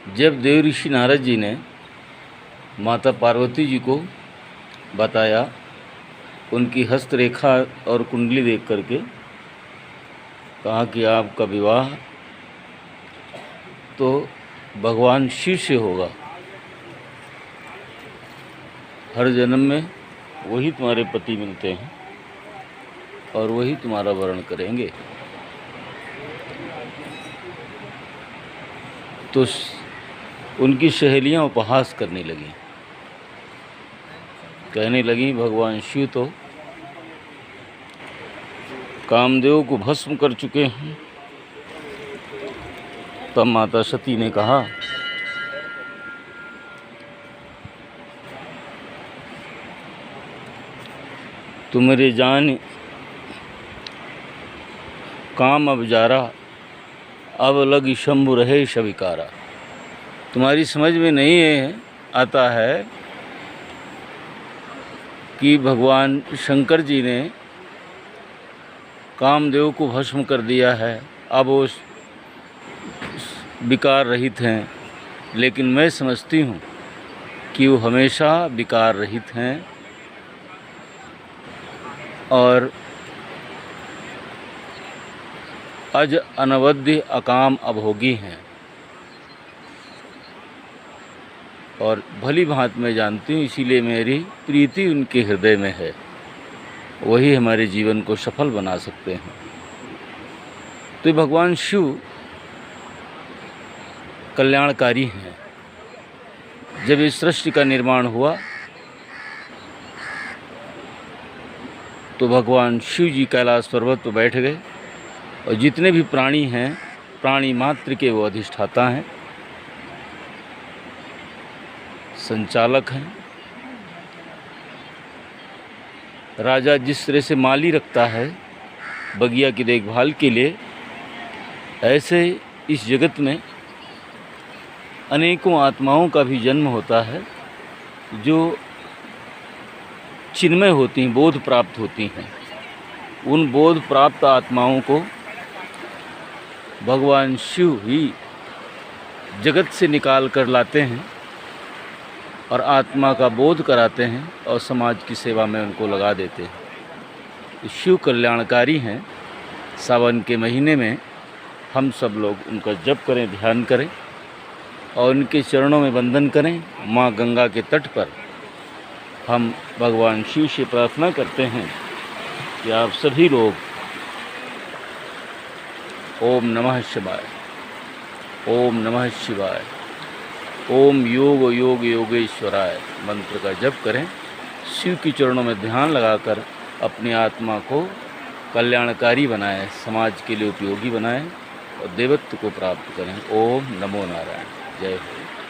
जब देव ऋषि नारद जी ने माता पार्वती जी को बताया, उनकी हस्तरेखा और कुंडली देख करके कहा कि आपका विवाह तो भगवान शिव से होगा, हर जन्म में वही तुम्हारे पति मिलते हैं और वही तुम्हारा वरण करेंगे। तो उनकी सहेलियां उपहास करने लगीं, कहने लगीं भगवान शिव तो कामदेव को भस्म कर चुके हैं। तब माता सती ने कहा, तुम्हारे जान काम अब जारा, अब लग शंभु रहे शविकारा। तुम्हारी समझ में नहीं आता है कि भगवान शंकर जी ने कामदेव को भस्म कर दिया है, अब वो विकार रहित हैं, लेकिन मैं समझती हूँ कि वो हमेशा विकार रहित हैं और अज अनवद्य अकाम अभोगी हैं। और भली भांति मैं जानती हूँ, इसीलिए मेरी प्रीति उनके हृदय में है, वही हमारे जीवन को सफल बना सकते हैं। तो भगवान शिव कल्याणकारी हैं। जब इस सृष्टि का निर्माण हुआ तो भगवान शिव जी कैलाश पर्वत पर बैठ गए और जितने भी प्राणी हैं, प्राणी मात्र के वो अधिष्ठाता हैं, संचालक हैं। राजा जिस तरह से माली रखता है बगिया की देखभाल के लिए, ऐसे इस जगत में अनेकों आत्माओं का भी जन्म होता है जो चिन्मय होती हैं, बोध प्राप्त होती हैं। उन बोध प्राप्त आत्माओं को भगवान शिव ही जगत से निकाल कर लाते हैं और आत्मा का बोध कराते हैं और समाज की सेवा में उनको लगा देते हैं। शिव कल्याणकारी हैं। सावन के महीने में हम सब लोग उनका जप करें, ध्यान करें और उनके चरणों में वंदन करें। माँ गंगा के तट पर हम भगवान शिव से प्रार्थना करते हैं कि आप सभी लोग ओम नमः शिवाय, ओम नमः शिवाय, ओम योग योग योगेश्वराय मंत्र का जप करें। शिव के चरणों में ध्यान लगाकर अपनी आत्मा को कल्याणकारी बनाएं, समाज के लिए उपयोगी बनाएं और देवत्व को प्राप्त करें। ओम नमो नारायण। जय हो।